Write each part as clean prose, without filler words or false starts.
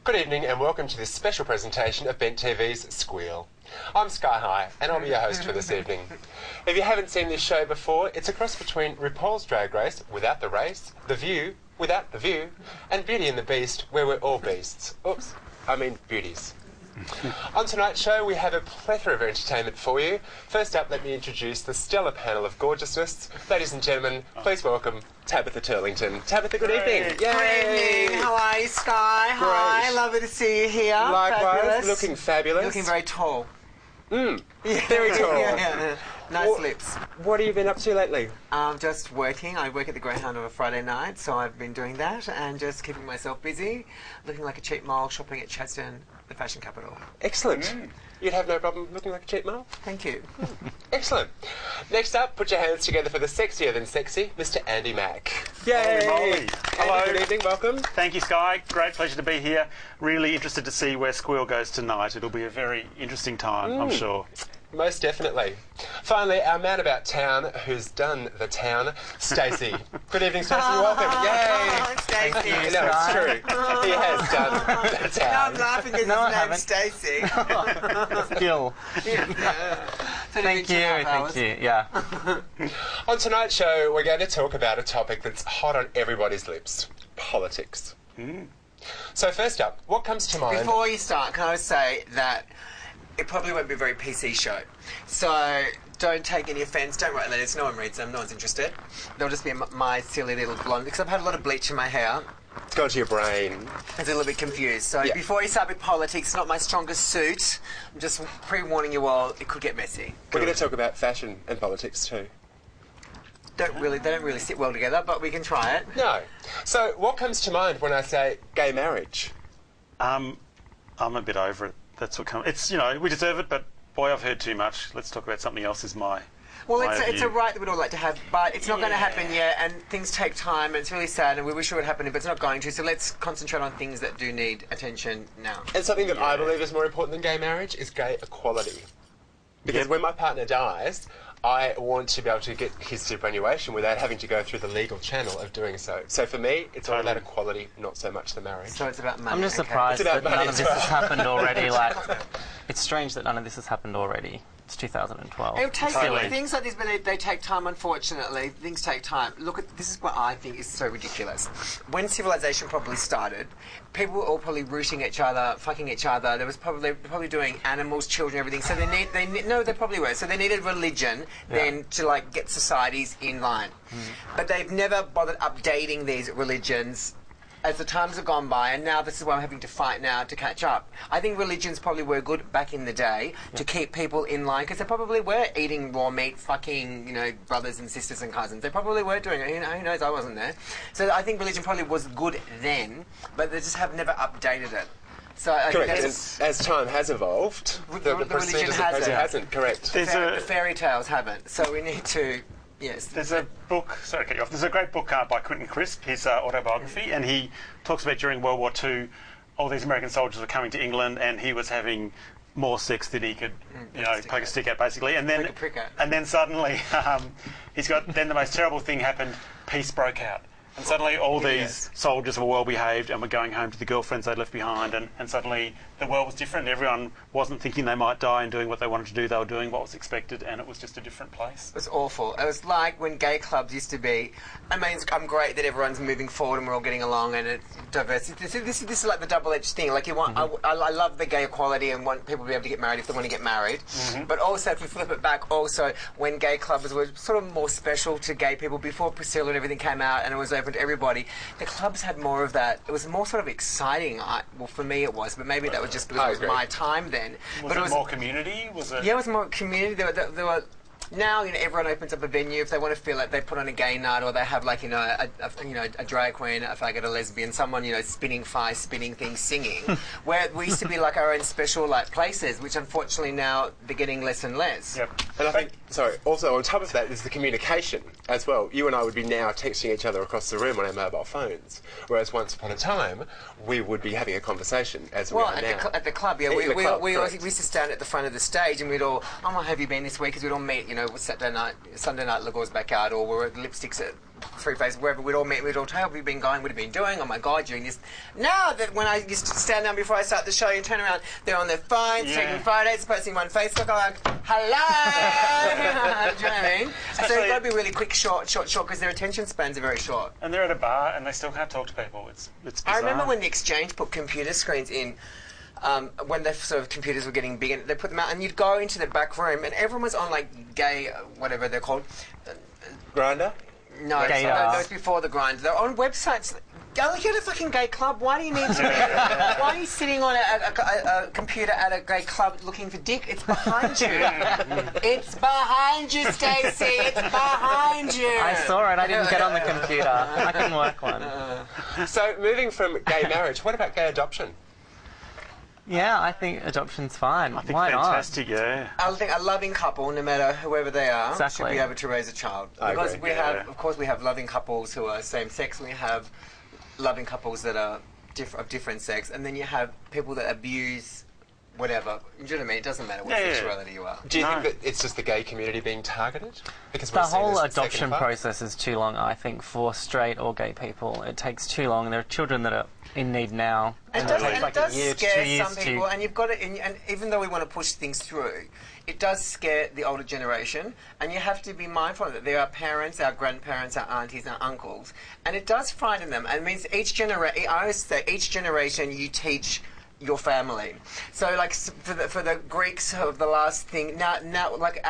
Good evening and welcome to this special presentation of BTV's Squeal. I'm Sky High and I'll be your host for this evening. If you haven't seen this show before, it's a cross between RuPaul's Drag Race without the race, The View without the view, and Beauty and the Beast where we're all beasts. Oops, I mean beauties. On tonight's show we have a plethora of entertainment for you. First up, let me introduce the stellar panel of gorgeousness. Ladies and gentlemen, please welcome Tabitha Turlington. Tabitha, good evening. Yay! Good evening. How are you, Sky? Hi, Great. lovely to see you here. Likewise, Fabulous. looking fabulous. Looking very tall. Very tall. Yeah. Nice lips. What have you been up to lately? Just working. I work at the Greyhound on a Friday night, so I've been doing that and just keeping myself busy, looking like a cheap mole, shopping at Chadstone, the fashion capital. Excellent. You'd have no problem looking like a cheap male? Thank you. Excellent. Next up, put your hands together for the sexier than sexy, Mr. Andy Mack. Holy moly. Hello. Andy, good evening, welcome. Thank you, Sky. Great pleasure to be here. Really interested to see where Squeal goes tonight. It'll be a very interesting time, I'm sure. Most definitely. Finally, our man about town who's done the town, Stacey. Good evening, Stacey. Welcome. Yay. Stacey. No, it's true. He has done the No, town. I'm laughing because his name's Stacey. Still. Thank you. Yeah. On tonight's show, we're going to talk about a topic that's hot on everybody's lips, politics. So first up, what comes to mind? Before you start, can I say that it probably won't be a very PC show. So don't take any offence. Don't write letters. No one reads them. No one's interested. They'll just be my silly little blonde, because I've had a lot of bleach in my hair. It's gone to your brain. I was a little bit confused. So before you start with politics, not my strongest suit. I'm just pre-warning you all, it could get messy. We're going to talk about fashion and politics too. They don't really sit well together, but we can try it. No. So what comes to mind when I say gay marriage? I'm a bit over it. That's what comes. It's, we deserve it, but boy, I've heard too much. Let's talk about something else. Is my Well, my it's view. a right that we'd all like to have, but it's not going to happen yet, and things take time, and it's really sad, and we wish it would happen, but it's not going to, so let's concentrate on things that do need attention now. And something that I believe is more important than gay marriage is gay equality. Because when my partner dies, I want to be able to get his superannuation without having to go through the legal channel of doing so. So for me, it's all about equality, not so much the marriage. So it's about money. I'm just okay. surprised It's about that money none of as this well. has happened already. Like, it's strange that none of this has happened already. It's 2012. It takes Totally. things like this, but they take time. Unfortunately, things take time. Look at this is what I think is so ridiculous. When civilization probably started, people were all probably rooting each other, fucking each other. There was probably doing animals, children, everything. So they probably were. So they needed religion then to like get societies in line. But they've never bothered updating these religions as the times have gone by, and now this is why I'm having to fight now to catch up. I think religions probably were good back in the day to keep people in line, because they probably were eating raw meat, fucking, brothers and sisters and cousins. They probably were doing it. Who knows? I wasn't there. So I think religion probably was good then, but they just have never updated it. So I think Correct. that's, And as time has evolved, the religion procedures hasn't. Correct. There's the fairy tales haven't. So we need to, yes. There's a book, sorry to cut you off, there's a great book by Quentin Crisp, his autobiography, and he talks about during World War II, all these American soldiers were coming to England and he was having more sex than he could, poke a stick at, basically. And then, prick at. and then suddenly, then the most terrible thing happened, peace broke out. And suddenly all these soldiers were well behaved and were going home to the girlfriends they'd left behind, and suddenly the world was different. Everyone wasn't thinking they might die and doing what they wanted to do. They were doing what was expected, and it was just a different place. It was awful. It was like when gay clubs used to be. I mean, I'm great that everyone's moving forward and we're all getting along and it's diverse. This is like the double-edged thing. Like you want, I love the gay equality and want people to be able to get married if they want to get married. But also, if we flip it back, also when gay clubs were sort of more special to gay people before Priscilla and everything came out and it was open to everybody, the clubs had more of that. It was more sort of exciting. Well, for me it was, but maybe that was just because it was my time then. Was but it more community? Was it? Yeah, it was more community. There were now, everyone opens up a venue if they want to feel like they put on a gay night, or they have like a drag queen, a faggot, a lesbian, someone spinning fire, spinning things, singing. Where we used to be like our own special like places, which unfortunately now they're getting less and less. Yep. And I think, also on top of that is the communication as well. You and I would be now texting each other across the room on our mobile phones, whereas once upon a time we would be having a conversation as we are now. At the club, yeah. We used to stand at the front of the stage and we'd all, oh, how have you been this week? Because we'd all meet, Sunday night, Lagore's backyard, or we're at Lipsticks at Three Face, wherever we'd all meet, we'd all tell, have you been going, what have you been doing? Oh my God, doing this. Now that when I used to stand down before I start the show, you turn around, they're on their phones, taking photos, posting on Facebook, I'm like, hello! Do you know what I mean? So you've got to be really quick, short, because their attention spans are very short. And they're at a bar and they still can't talk to people. It's bizarre. I remember when the Exchange put computer screens in, when the sort of computers were getting big, and they put them out, and you'd go into the back room, and everyone was on like gay, whatever they're called. Grinder? No, that was before the grind. They're on websites. Go look at a fucking gay club. Why do you need to? Why are you sitting on a computer at a gay club looking for dick? It's behind you. It's behind you, Stacey. It's behind you. I saw it. I didn't get on the computer. I couldn't work one. So, moving from gay marriage, what about gay adoption? Yeah, I think adoption's fine. I think Why fantastic, yeah. I think a loving couple, no matter whoever they are, should Exactly. be able to raise a child. I Because agree. we have, of course, we have loving couples who are same sex. We have loving couples that are of different sex, and then you have people that abuse whatever. Do you know what I mean? It doesn't matter what sexuality you are. Do you think that it's just the gay community being targeted? Because The we're seeing whole this adoption second part. process is too long, I think, for straight or gay people. It takes too long, and there are children that are in need now. It and does, it takes and like it does a year to 2 scare years some people, and you've got to. And even though we want to push things through, it does scare the older generation, and you have to be mindful of that. There are parents, our grandparents, our aunties, our uncles, and it does frighten them. And it means each generation. I always say, each generation you teach your family. So, like for the Greeks of the last thing, now like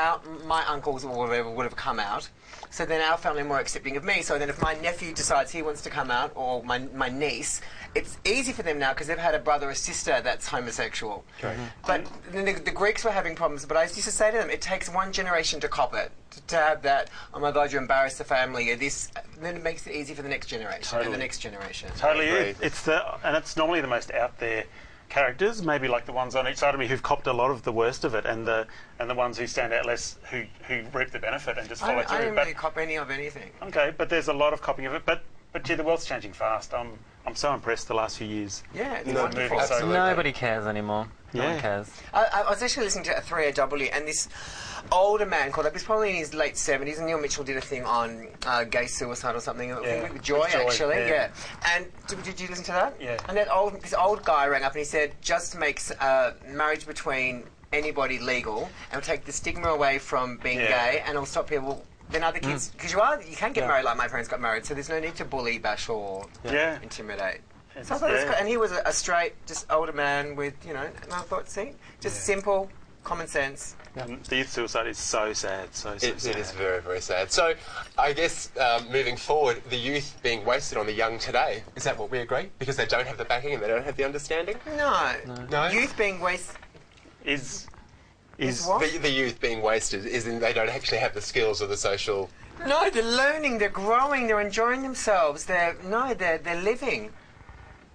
my uncles or whatever would have come out. So then our family are more accepting of me. So then if my nephew decides he wants to come out, or my niece, it's easy for them now because they've had a brother or sister that's homosexual. Okay. But the Greeks were having problems. But I used to say to them, it takes one generation to cop it, to have that, oh my God, you embarrassed the family, you're this. Then it makes it easy for the next generation and the next generation. Totally. Agreed. It's normally the most out there characters, maybe like the ones on each side of me who've copped a lot of the worst of it, and the ones who stand out less, who reap the benefit and just follow I through. didn't really cop any of anything. Okay, but there's a lot of copying of it. But gee, the world's changing fast. I'm so impressed the last few years. Yeah, it's No, wonderful. absolutely. Nobody cares anymore. No Yeah. one cares. I was actually listening to ep308, and this older man called up, he's probably in his late 70s, and Neil Mitchell did a thing on gay suicide or something, I think with Joy, With Joy, actually, yeah. And did you listen to that? Yeah. And this old guy rang up and he said, just makes marriage between anybody legal, and will take the stigma away from being gay, and it'll stop people. Then other kids, because you can get married like my parents got married, so there's no need to bully, bash, or intimidate. So I thought it was and he was a straight, just older man with, and I thought, see, just simple, common sense. The youth suicide is so sad, so sad. It is very, very sad. So, I guess moving forward, the youth being wasted on the young today, is that what we agree? Because they don't have the backing and they don't have the understanding? No. Youth being wasted. Is what? The youth being wasted is in they don't actually have the skills or the social... No, they're learning, they're growing, they're enjoying themselves, they're living.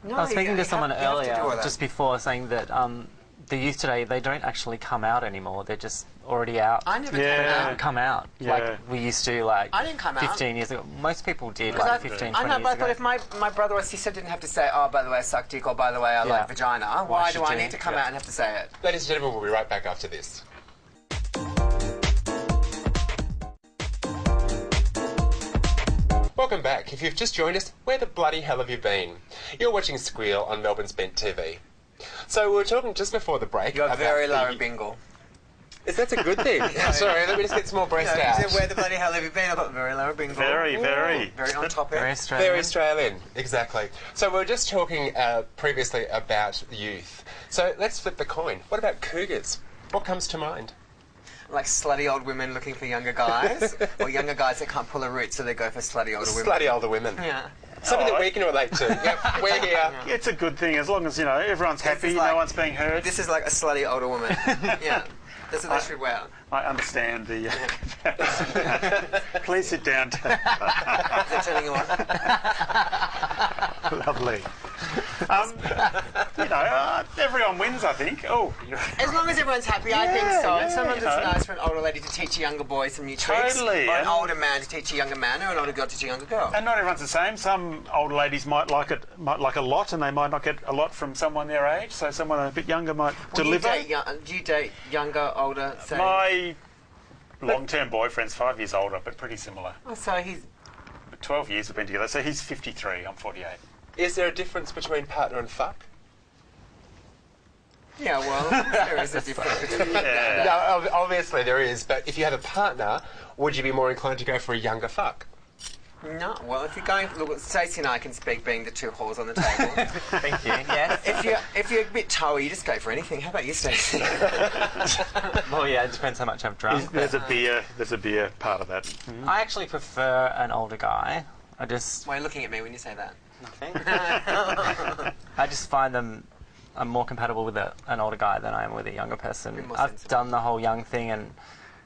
No, I was speaking to someone you have to do all earlier, that. just before, saying that the youth today, they don't actually come out anymore. They're just already out. I never Come out. Yeah. Like we used to, like I didn't come out. 15 years ago. Most people did, 'Cause like 15, 20 I know, years but I ago. thought if my brother or sister didn't have to say, oh, by the way, I suck dick, or by the way, I like vagina, why do should I you? need to come out and have to say it? Ladies and gentlemen, we'll be right back after this. Welcome back. If you've just joined us, where the bloody hell have you been? You're watching Squeal on Melbourne's BTV. So we were talking just before the break You're about very the- Lara Bingle. That's a good thing. Sorry, let me just get some more breast You out. said, where the bloody hell have you been? I thought, very Lara Bingle. very. Very on topic. Very Australian. Very Australian, exactly. So we were just talking previously about youth. So let's flip the coin. What about Cougars? What comes to mind? Like slutty old women looking for younger guys, or younger guys that can't pull a root, so they go for slutty older women. Slutty older women. Yeah. Something that we can relate to. Yep, we're here. It's a good thing as long as everyone's happy, is like- no one's being hurt. This is like a slutty older woman. Yeah. That's what they should wear. I understand the. Please sit down. They're telling you what. Lovely. Everyone wins, I think. Oh, As long as everyone's happy, I think so. And sometimes you know. it's nice for an older lady to teach a younger boy some new tricks. Totally, Or an and- older man to teach a younger man, or an older girl to teach a younger girl. and not everyone's the same. Some older ladies might like a lot, and they might not get a lot from someone their age. So someone a bit younger might Do deliver. you date younger, older? Same? long-term boyfriends, 5 years older, but pretty similar. Oh, so he's... But 12 years we've been together, so he's 53, I'm 48. Is there a difference between partner and fuck? Yeah, well, there is a difference between Yeah. No, obviously there is, but if you have a partner, would you be more inclined to go for a younger fuck? No, well, if you're going... Look, Stacey and I can speak being the two whores on the table. Thank you. Yes. If you're a bit toey, you just go for anything. How about you, Stacey? Well, yeah, it depends how much I've drunk. There's a beer part of that. I actually prefer an older guy. Why are you looking at me when you say that? Nothing. I just find I'm more compatible with an older guy than I am with a younger person. Bit more I've sensible. done the whole young thing, and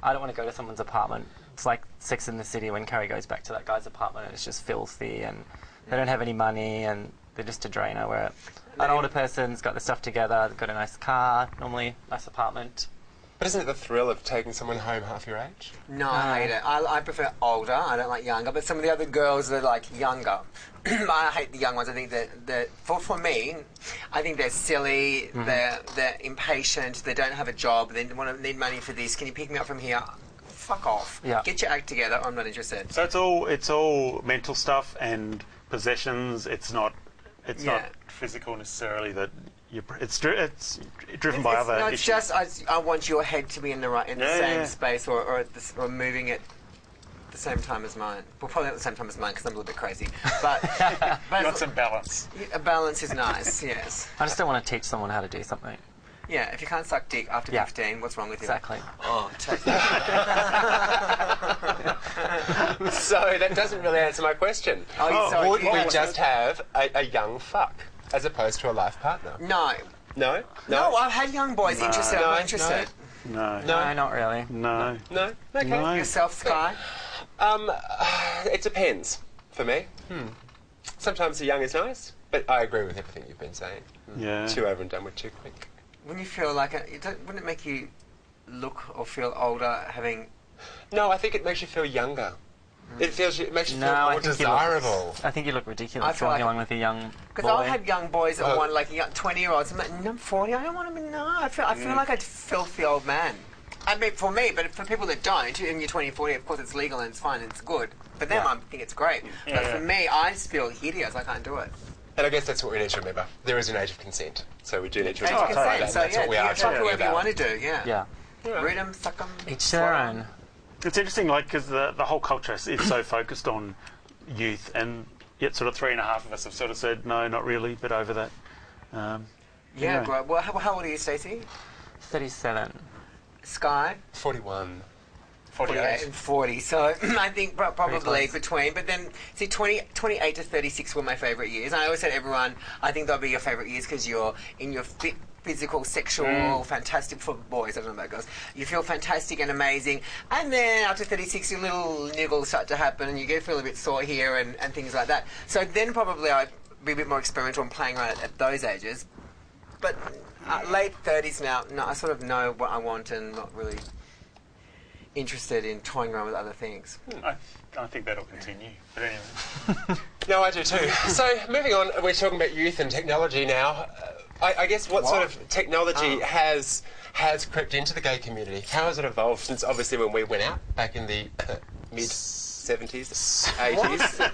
I don't want to go to someone's apartment. It's like Sex in the City when Carrie goes back to that guy's apartment and it's just filthy and they don't have any money and they're just a drainer. Where an older person's got their stuff together, they've got a nice car, normally nice apartment. But isn't it the thrill of taking someone home half your age? No, I hate it. I prefer older. I don't like younger. But some of the other girls are like younger. I hate the young ones. I think that for me, I think they're silly. They're impatient. They don't have a job. They need money for this. Can you pick me up from here? Fuck off. Yeah. Get your act together. I'm not interested. So it's all mental stuff and possessions. It's not physical necessarily. That it's driven by other No, issues. it's just I want your head to be in the same Yeah. space or moving it at the same time as mine. Well, probably not at the same time as mine because I'm a little bit crazy. But You want some balance. a balance is nice. Yes. I just don't want to teach someone how to do something. Yeah. If you can't suck dick after Yeah. 15, what's wrong with you? Exactly. Oh, take So that doesn't really answer my question. Oh, sorry. Would you we answered just it. have a young fuck as opposed to a life partner? No. No? No, I've had young boys interested. I'm No, not interested. No. No, not really. No. No? Okay. No. Yourself, Sky? It depends for me. Sometimes the young is nice, but I agree with everything you've been saying. Yeah. Too over and done with too quick. When you feel like wouldn't it make you look or feel older having... No, I think it makes you feel younger. It makes you feel No, more I think desirable. I think you look ridiculous I feel walking like- along with a young Because boy. I've had young boys that Oh. want like 20-year-olds. I'm like, I'm 40. I don't want to be. No, I feel like a filthy old man. I mean, for me, but for people that don't, and you're 20, 40, of course it's legal and it's fine and it's good. But them, Yeah. I think it's great. But Yeah. for me, I just feel hideous. I can't do it. And I guess that's what we need to remember. There is an age of consent. So we do need to Age remember of that. consent. And So that's yeah, what we you are can fuck talking whoever you about. want to do. Yeah. Yeah. Read them, suck them. Each their own. It's interesting, like, because the whole culture is so focused on youth, and yet sort of 3.5 of us have sort of said, no, not really, but over that. Yeah, Yeah. great. Well, how old are you, Stacey? 37. Sky? 41. 48 and 40. So I think probably close. between. But then, see, 28 to 36 were my favourite years. And I always said to everyone, I think they'll be your favourite years because you're in your fit, physical, sexual, fantastic for boys. I don't know about girls. You feel fantastic and amazing. And then after 36, your little niggles start to happen and you get feel a bit sore here and things like that. So then probably I'd be a bit more experimental and playing around at those ages. But late 30s now, no, I sort of know what I want and not really interested in toying around with other things. I think that'll continue. But anyway. No, I do too. So, moving on, we're talking about youth and technology now. I guess what sort of technology has crept into the gay community? How has it evolved since obviously when we went out back in the mid-70s, 80s?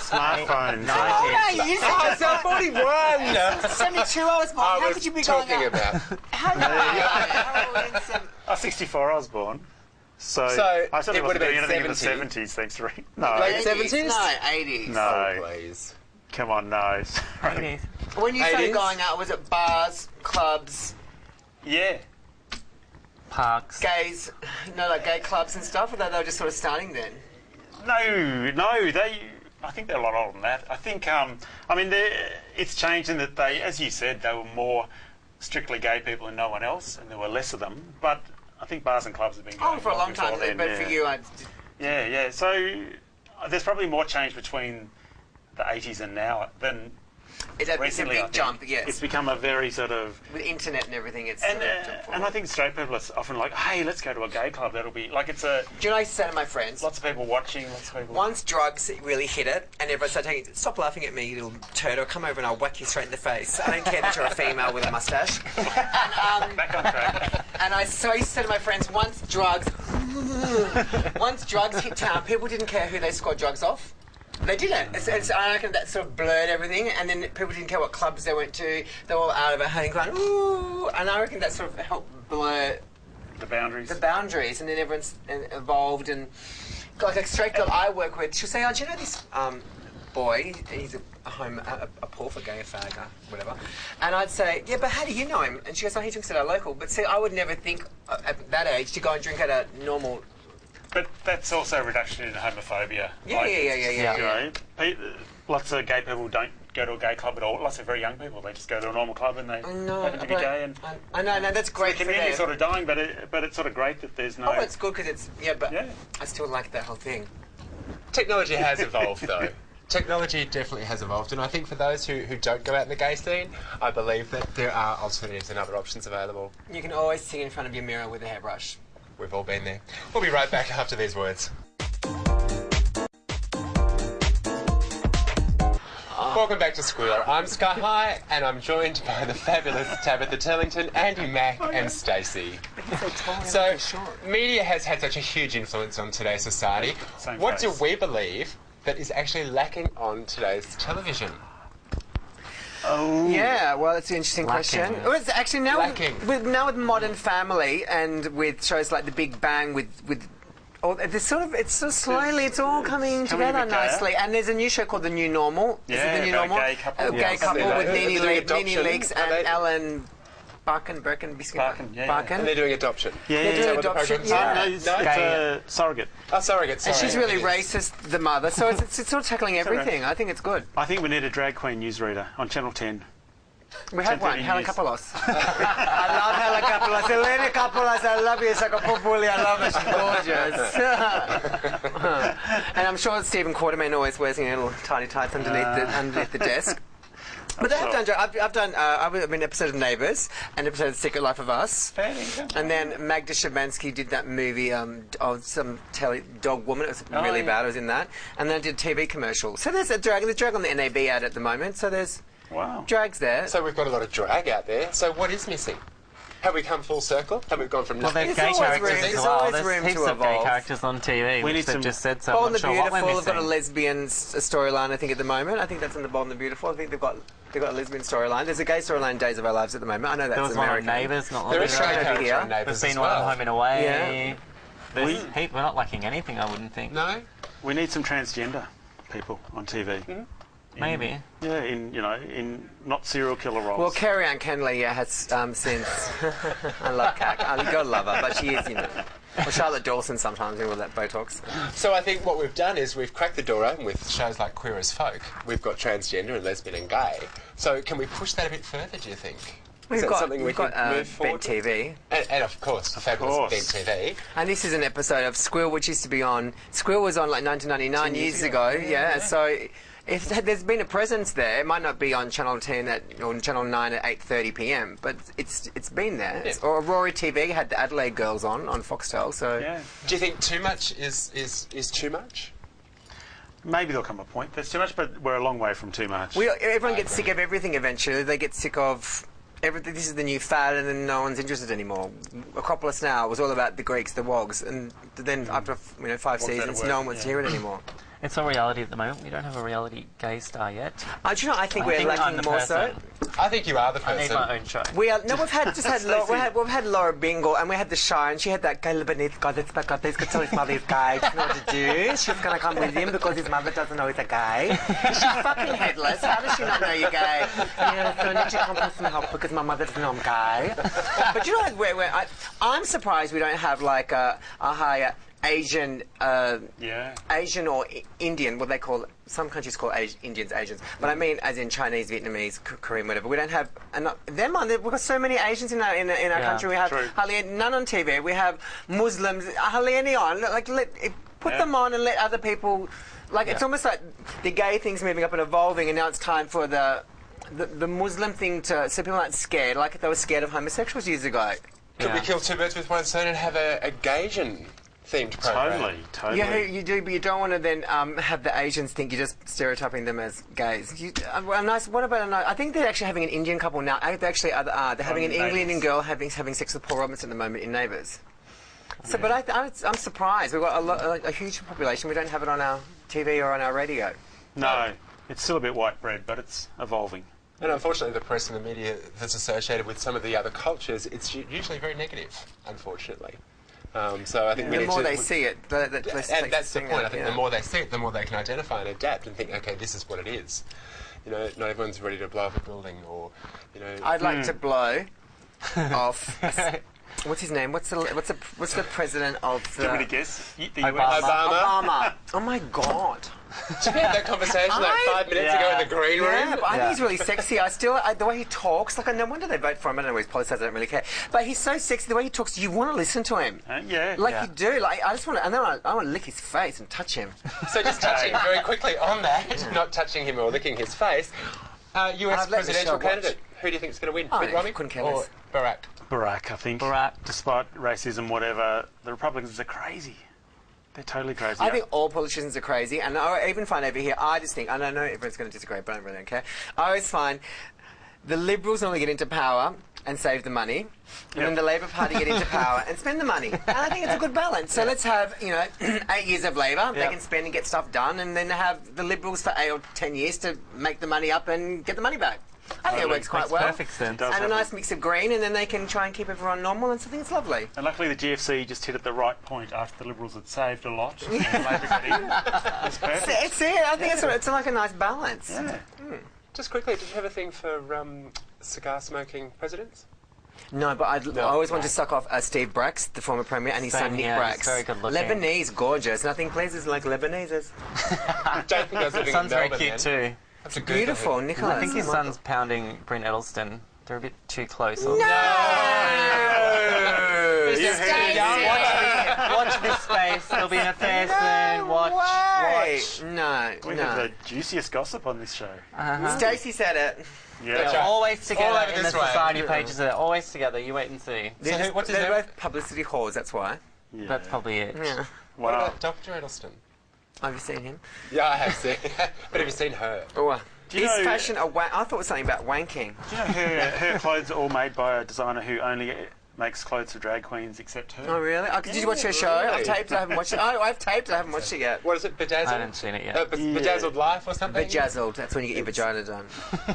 Smartphones. Oh, so 41! 72 hours more. I How was could you be going talking out? about. I was 64, I was born. So I it certainly would wasn't have doing been anything in the 70. 70s, thanks to No. Late 70s? No, 80s. No. Oh, please. Come on, no. Sorry. Maybe. When you started 80s? going out, was it bars, clubs, Yeah. Parks. gays, like gay clubs and stuff? Or they were just sort of starting then? No, I think they're a lot older than that. I think, it's changed in that as you said, they were more strictly gay people and no one else, and there were less of them. But I think bars and clubs have been going For a long time. before then, But yeah. for you, Yeah. So there's probably more change between the 80s and now than it's a recently. I big think. jump, yes. It's become a very sort of... With internet and everything, it's... And I think straight people are often like, hey, let's go to a gay club. That'll be... Like, it's a... Do you know what I used to say to my friends? Lots of people watching, lots of people... Once drugs really hit it, and everyone started taking it, stop laughing at me, you little turd, or come over and I'll whack you straight in the face. I don't care that you're a female with a mustache. Back on track. And I used to say to my friends, once drugs Once drugs hit town, people didn't care who they scored drugs off. They didn't. I reckon that sort of blurred everything, and then people didn't care what clubs they went to. They were all out of it, hanging going, ooh, and I reckon that sort of helped blur The boundaries. and then everyone's evolved. And like a straight girl I work with, she'll say, "Oh, do you know this boy? He's a poor for gay fag, whatever." And I'd say, "Yeah, but how do you know him?" And she goes, "Oh, he drinks at our local." But see, I would never think at that age to go and drink at a normal. But that's also a reduction in homophobia. Yeah. You know, lots of gay people don't go to a gay club at all. Lots of very young people, they just go to a normal club and they happen to be gay. And I know, that's great. the community's sort of dying, but it's sort of great that there's no. Oh, it's good because it's I still like that whole thing. Technology has evolved, though. Technology definitely has evolved, and I think for those who don't go out in the gay scene, I believe that there are alternatives and other options available. You can always sing in front of your mirror with a hairbrush. We've all been there. We'll be right back after these words. Welcome back to Squeal. I'm Sky High, and I'm joined by the fabulous Tabitha Tellington, Andy Mack, and Stacey. So, media has had such a huge influence on today's society. What do we believe that is actually lacking on today's television? Oh. Yeah, well, it's an interesting question. Well, it's actually now with Modern Family and with shows like The Big Bang, it's all coming together nicely. And there's a new show called The New Normal. Yeah, is it The New Normal? A gay couple with Nene Leakes and Ellen Barkin. And they're doing adoption. They're doing adoption. It's surrogate. Oh, surrogate. Sorry. And she's really racist, the mother. So it's sort of tackling everything. I think it's good. I think we need a drag queen newsreader on Channel 10. We have one, Helen Kapelos. I love Helen Kapelos. Elena Kapelos, I love you. Sakapopuli, I love her. She's gorgeous. And I'm sure Stephen Quartermain always wears little tiny tights underneath the desk. But they have done. I've been an episode of Neighbours, an episode of Secret Life of Us, and then Magda Szymanski did that movie of some dog woman. It was really bad. I was in that, and then I did a TV commercial. So there's drag on the NAB ad at the moment. So there's drags there. So we've got a lot of drag out there. So what is missing? Have we come full circle? Have we gone from nothing? There's gay characters as well. There's heaps of gay evolve. Characters on TV. We need they've some just said so. Bold I'm and not the sure what we're Beautiful missing. have got a lesbian storyline, I think, at the moment. I think that's in the Bold and the Beautiful. I think they've got a lesbian storyline. There's a gay storyline in Days of Our Lives at the moment. I know that's there was American. one on Neighbours, not There long is ago. straight character on Neighbours There's been as one well. on Home and Away. Yeah. There's we're not lacking anything, I wouldn't think. No? We need some transgender people on TV. Mm-hmm. Maybe. Yeah, in not serial killer roles. Well, Carrie Ann Kenley has since. I love Cac. You gotta love her, but she is, Or Charlotte Dawson sometimes with all that Botox. So I think what we've done is we've cracked the door open with shows like Queer as Folk. We've got transgender and lesbian and gay. So can we push that a bit further, do you think? We've got BTV. And of course, fabulous BTV. And this is an episode of Squeal, which used to be on. Squeal was on like 1999 years ago. Yeah, so. If there's been a presence there, it might not be on Channel 10 or Channel 9 at 8:30 p.m, but it's been there. Yeah. Or Rory TV had the Adelaide Girls on Foxtel. So do you think too much is too much? Maybe there'll come a point. There's too much, but we're a long way from too much. Everyone gets sick of everything eventually. They get sick of everything. This is the new fad, and then no one's interested anymore. Acropolis Now was all about the Greeks, the Wogs, and then after 5 seasons, no one wants to hear it anymore. It's all reality at the moment. We don't have a reality gay star yet. Do you know? I think we're lacking more so. I think you are the I need person. my own show. We've had Laura Bingle, and we had the Shy, and she had that guy beneath God. That's God. He's going to tell his mother he's gay. She doesn't know what to do. She's going to come with him because his mother doesn't know he's a gay. She's fucking headless. How does she not know you're gay? Yeah, so I need you to come for some help because my mother doesn't know I'm gay. But you know, I'm surprised we don't have like a higher Asian, Asian or Indian, what they call, some countries call Indians Asians, but I mean as in Chinese, Vietnamese, Korean, whatever. We don't have enough. We've got so many Asians in our country. We have hardly none on TV. We have Muslims, hardly any on. Like put them on and let other people. Like it's almost like the gay thing's moving up and evolving, and now it's time for the Muslim thing so people aren't scared, like they were scared of homosexuals years ago. Could we kill two birds with one stone and have a Gaysian themed program? Totally. Yeah, you do, but you don't want to then have the Asians think you're just stereotyping them as gays. What about I think they're actually having an Indian couple now. They actually are. They're having an Indian girl having sex with Paul Robinson at the moment in Neighbours. So, but I'm surprised. We've got a huge population. We don't have it on our TV or on our radio. No, it's still a bit white bread, but it's evolving. And unfortunately, the press and the media that's associated with some of the other cultures, it's usually very negative, unfortunately. So I think we The need more to... they see it, the less and that's the point. I think yeah. the more they see it, the more they can identify and adapt and think, okay, this is what it is. You know, not everyone's ready to blow up a building or, you know... I'd like to blow off... What's his name? What's the president of the... Do you want me to guess? The Obama. US? Obama. Oh my God. Did you have that conversation like 5 minutes ago in the green room? Yeah, but I think he's really sexy. The way he talks, like, no wonder they vote for him. I don't know his politics, I don't really care. But he's so sexy, the way he talks, you want to listen to him. Yeah. Like you do. Like, I just want to, and then I want to lick his face and touch him. So just touching very quickly on that, not touching him or licking his face, US I'd let presidential Michelle candidate, who do you think is going to win? Oh, Mitt Romney couldn't care or less. Barack? Barack, I think. Barack. Despite racism, whatever, the Republicans are crazy. They're totally crazy. I think all politicians are crazy, and I even find over here, I just think, and I know everyone's going to disagree, but I really don't care. I always find the Liberals normally get into power and save the money, and then the Labor Party get into power and spend the money. And I think it's a good balance. So let's have, 8 years of Labor, they can spend and get stuff done, and then have the Liberals for 8 or 10 years to make the money up and get the money back. I think it works quite Makes well. perfect sense. Does And a have nice mix of green, and then they can try and keep everyone normal, and so I think it's lovely. And luckily the GFC just hit at the right point after the Liberals had saved a lot. And Labor got in. It's perfect. It's it. I think it's like a nice balance. Yeah. Just quickly, did you have a thing for cigar smoking presidents? No, but I always wanted to suck off Steve Bracks, the former premier, and his Same son Nick here, he's Bracks. very good looking. Lebanese, gorgeous. Nothing pleases like Lebanese. I don't think I was living in Son's very Melbourne cute then. too. That's a good Beautiful, Nicholas. I think his son's pounding Bryn Edelstone. They're a bit too close. No! You Stacey! heard it. Watch this space. There'll be an affair soon. Watch. No, We have the juiciest gossip on this show. Stacey said it. Yeah. They're always together All over in the this way. society pages. They're always together. You wait and see. What's his They're name? both publicity whores, that's why. Yeah. That's probably it. Yeah. What Wow. about Dr. Edelstone? Have you seen him? Yeah, I have seen. But have you seen her? Oh, Do you is know- fashion a wank? I thought it was something about wanking. Do you know her clothes are all made by a designer who only makes clothes for drag queens except her? Oh, really? Oh, did you watch her show? really? I've taped it, I haven't watched it. Oh, I've taped it, I haven't watched it yet. What is it, Bedazzled? I haven't seen it yet. Bedazzled Life or something? Bejazzled, that's when you get your vagina done.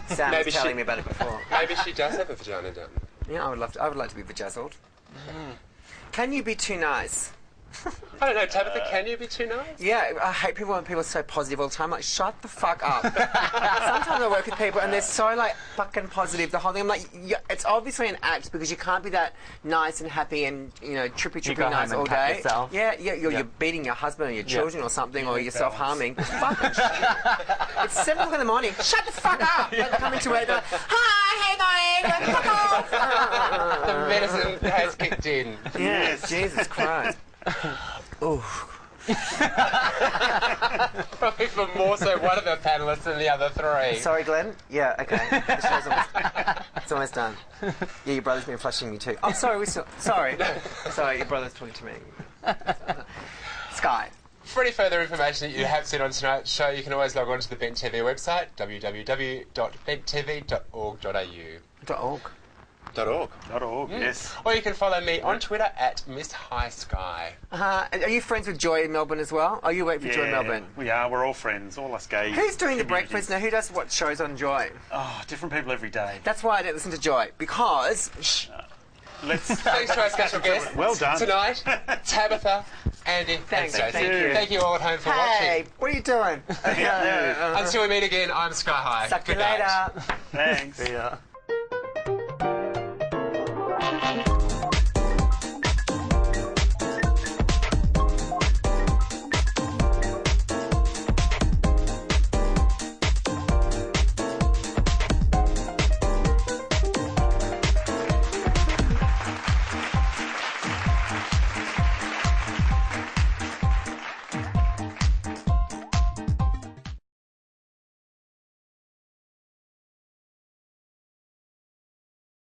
Sam Maybe was telling me about it before. Maybe she does have a vagina done. Yeah, I would like to be bejazzled. Can you be too nice? I don't know, Tabitha, can you be too nice? Yeah, I hate people when people are so positive all the time. Like, shut the fuck up. Sometimes I work with people and they're so, like, fucking positive the whole thing. I'm like, it's obviously an act because you can't be that nice and happy and, trippy go home nice and all cut day. yourself. Yeah, you're beating your husband or your children or something, or you're self-harming. Fucking shit. It's 7 o'clock in the morning. Shut the fuck up! Like, coming to work, they're like, hi, how you going? Fuck off! The medicine has kicked in. Yes, Jesus Christ. Ooh. Probably for more so one of the panellists than the other three. Sorry, Glenn. Yeah, okay. The show's it's almost done. Yeah, your brother's been flushing me too. Oh, sorry, sorry. Sorry, your brother's talking to me. Sky. For any further information that you have seen on tonight's show, you can always log on to the BentTV website, www.benttv.org.au. .org. .org. Yes. Or you can follow me on Twitter at Miss High Sky. Are you friends with Joy in Melbourne as well? Are you work for Joy in Melbourne? We are. We're all friends. All us gay. Who's doing the communities. breakfast now? Who does what shows on Joy? Oh, different people every day. That's why I don't listen to Joy, because Let's. Thanks to our special guests Well done. tonight, Tabitha, Andy, Thanks, and Stacey. thank you. Thank you all at home for hey, watching. what are you doing? Until we meet again, I'm Sky High. Suck you Good night. later. Thanks. Yeah.